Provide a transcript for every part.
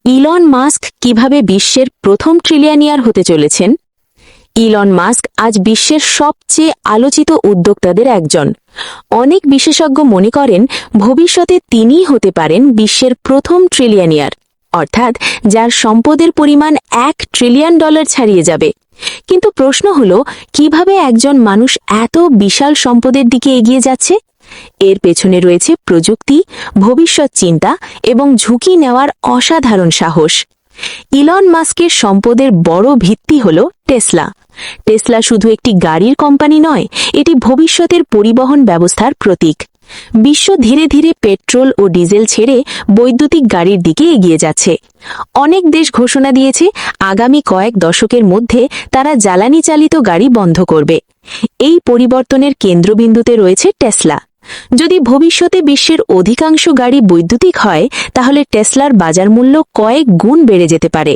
Elon Musk কিভাবে বিশ্বের প্রথম ট্রিলিয়নিয়ার হতে চলেছেন? ইলন মাস্ক আজ বিশ্বের সবচেয়ে আলোচিত উদ্যোক্তাদের একজন। অনেক বিশেষজ্ঞ মনে করেন ভবিষ্যতে তিনিই হতে পারেন বিশ্বের প্রথম ট্রিলিয়নিয়ার, অর্থাৎ যার সম্পদের পরিমাণ $1 ট্রিলিয়ন ছাড়িয়ে যাবে। কিন্তু প্রশ্ন হল, কিভাবে একজন মানুষ এত বিশাল সম্পদের দিকে এগিয়ে যাচ্ছে? এর পেছনে রয়েছে প্রযুক্তি, ভবিষ্যৎ চিন্তা এবং ঝুঁকি নেওয়ার অসাধারণ সাহস। ইলন মাস্কের সম্পদের বড় ভিত্তি হল টেসলা। টেসলা শুধু একটি গাড়ির কোম্পানি নয়, এটি ভবিষ্যতের পরিবহন ব্যবস্থার প্রতীক। বিশ্ব ধীরে ধীরে পেট্রোল ও ডিজেল ছেড়ে বৈদ্যুতিক গাড়ির দিকে এগিয়ে যাচ্ছে। অনেক দেশ ঘোষণা দিয়েছে আগামী কয়েক দশকের মধ্যে তারা জ্বালানি চালিত গাড়ি বন্ধ করবে। এই পরিবর্তনের কেন্দ্রবিন্দুতে রয়েছে টেসলা। যদি ভবিষ্যতে বিশ্বের অধিকাংশ গাড়ি বৈদ্যুতিক হয়, তাহলে টেসলার বাজার মূল্য কয়েক গুণ বেড়ে যেতে পারে।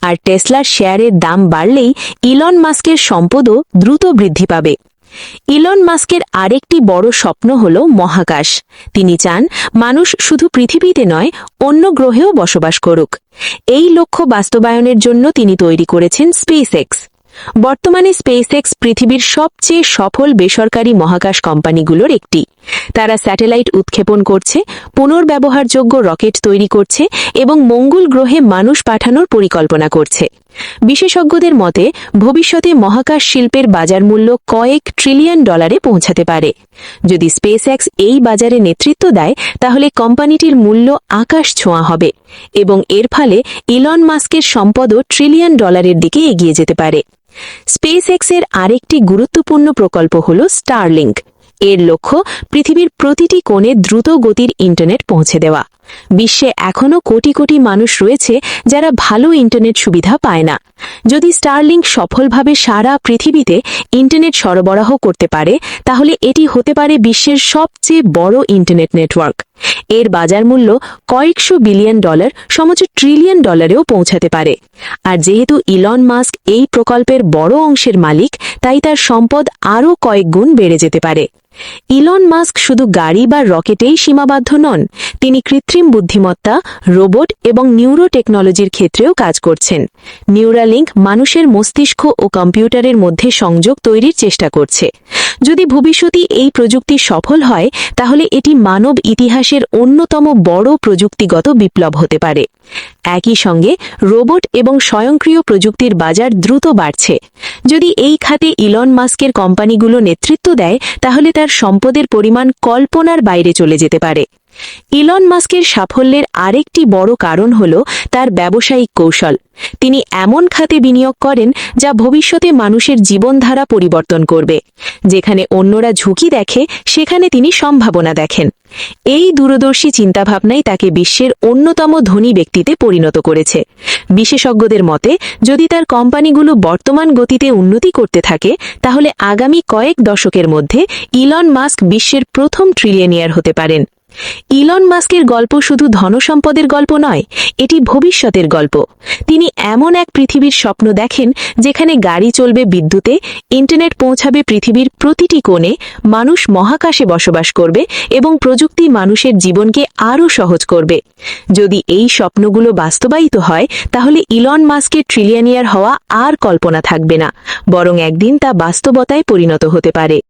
আর টেসলার শেয়ারের দাম বাড়লেই ইলন মাস্কের সম্পদও দ্রুত বৃদ্ধি পাবে। ইলন মাস্কের আরেকটি বড় স্বপ্ন হল মহাকাশ। তিনি চান মানুষ শুধু পৃথিবীতে নয়, অন্য গ্রহেও বসবাস করুক। এই লক্ষ্য বাস্তবায়নের জন্য তিনি তৈরি করেছেন স্পেসএক্স। বর্তমানে স্পেসএক্স পৃথিবীর সবচেয়ে সফল বেসরকারি মহাকাশ কোম্পানিগুলোর একটি। তারা স্যাটেলাইট উৎক্ষেপণ করছে, পুনর্ব্যবহারযোগ্য রকেট তৈরি করছে এবং মঙ্গল গ্রহে মানুষ পাঠানোর পরিকল্পনা করছে। বিশেষজ্ঞদের মতে ভবিষ্যতে মহাকাশ শিল্পের বাজার মূল্য কয়েক ট্রিলিয়ন ডলারে পৌঁছাতে পারে। যদি স্পেসএক্স এই বাজারে নেতৃত্ব দেয়, তাহলে কোম্পানিটির মূল্য আকাশ ছোঁয়া হবে এবং এর ফলে ইলন মাস্কের সম্পদও ট্রিলিয়ন ডলারের দিকে এগিয়ে যেতে পারে। স্পেসএক্সের আরেকটি গুরুত্বপূর্ণ প্রকল্প হল স্টারলিংক। এর লক্ষ্য পৃথিবীর প্রতিটি কোণে দ্রুত গতির ইন্টারনেট পৌঁছে দেওয়া। বিশ্বে এখনও কোটি কোটি মানুষ রয়েছে যারা ভালো ইন্টারনেট সুবিধা পায় না। যদি স্টারলিংক সফলভাবে সারা পৃথিবীতে ইন্টারনেট সরবরাহ করতে পারে, তাহলে এটি হতে পারে বিশ্বের সবচেয়ে বড় ইন্টারনেট নেটওয়ার্ক। এর বাজার মূল্য কয়েকশো বিলিয়ন ডলার, সমস্ত ট্রিলিয়ন ডলারেও পৌঁছাতে পারে। আর যেহেতু ইলন মাস্ক এই প্রকল্পের বড় অংশের মালিক, তাই তার সম্পদ আরও কয়েক গুণ বেড়ে যেতে পারে। ইলন মাস্ক শুধু গাড়ি বা রকেটেই সীমাবদ্ধ নন, তিনি কৃত্রিম বুদ্ধিমত্তা, রোবট এবং নিউরো টেকনোলজির ক্ষেত্রেও কাজ করছেন। নিউরালিংক মানুষের মস্তিষ্ক ও কম্পিউটারের মধ্যে সংযোগ তৈরির চেষ্টা করছে। যদি ভবিষ্যতে এই প্রযুক্তি সফল হয়, তাহলে এটি মানব ইতিহাসের অন্যতম বড় প্রযুক্তিগত বিপ্লব হতে পারে। একই সঙ্গে রোবট এবং স্বয়ংক্রিয় প্রযুক্তির বাজার দ্রুত বাড়ছে। যদি এই খাতে ইলন মাস্কের কোম্পানিগুলো নেতৃত্ব দেয়, তাহলে তার সম্পদের পরিমাণ কল্পনার বাইরে চলে যেতে পারে। ইলন মাস্কের সাফল্যের আরেকটি বড় কারণ হল তার ব্যবসায়িক কৌশল। তিনি এমন খাতে বিনিয়োগ করেন যা ভবিষ্যতে মানুষের জীবনধারা পরিবর্তন করবে। যেখানে অন্যরা ঝুঁকি দেখে, সেখানে তিনি সম্ভাবনা দেখেন। এই দূরদর্শী চিন্তাভাবনাই তাকে বিশ্বের অন্যতম ধনী ব্যক্তিতে পরিণত করেছে। বিশেষজ্ঞদের মতে যদি তার কোম্পানিগুলো বর্তমান গতিতে উন্নতি করতে থাকে, তাহলে আগামী কয়েক দশকের মধ্যে ইলন মাস্ক বিশ্বের প্রথম ট্রিলিয়নিয়ার হতে পারেন। ইলন মাস্কের গল্প শুধু ধনসম্পদের গল্প নয়, এটি ভবিষ্যতের গল্প। তিনি এমন এক পৃথিবীর স্বপ্ন দেখেন যেখানে গাড়ি চলবে বিদ্যুতে, ইন্টারনেট পৌঁছাবে পৃথিবীর প্রতিটি কোণে, মানুষ মহাকাশে বসবাস করবে এবং প্রযুক্তি মানুষের জীবনকে আরও সহজ করবে। যদি এই স্বপ্নগুলো বাস্তবায়িত হয়, তাহলে ইলন মাস্কের ট্রিলিয়নিয়ার হওয়া আর কল্পনা থাকবে না, বরং একদিন তা বাস্তবতায় পরিণত হতে পারে।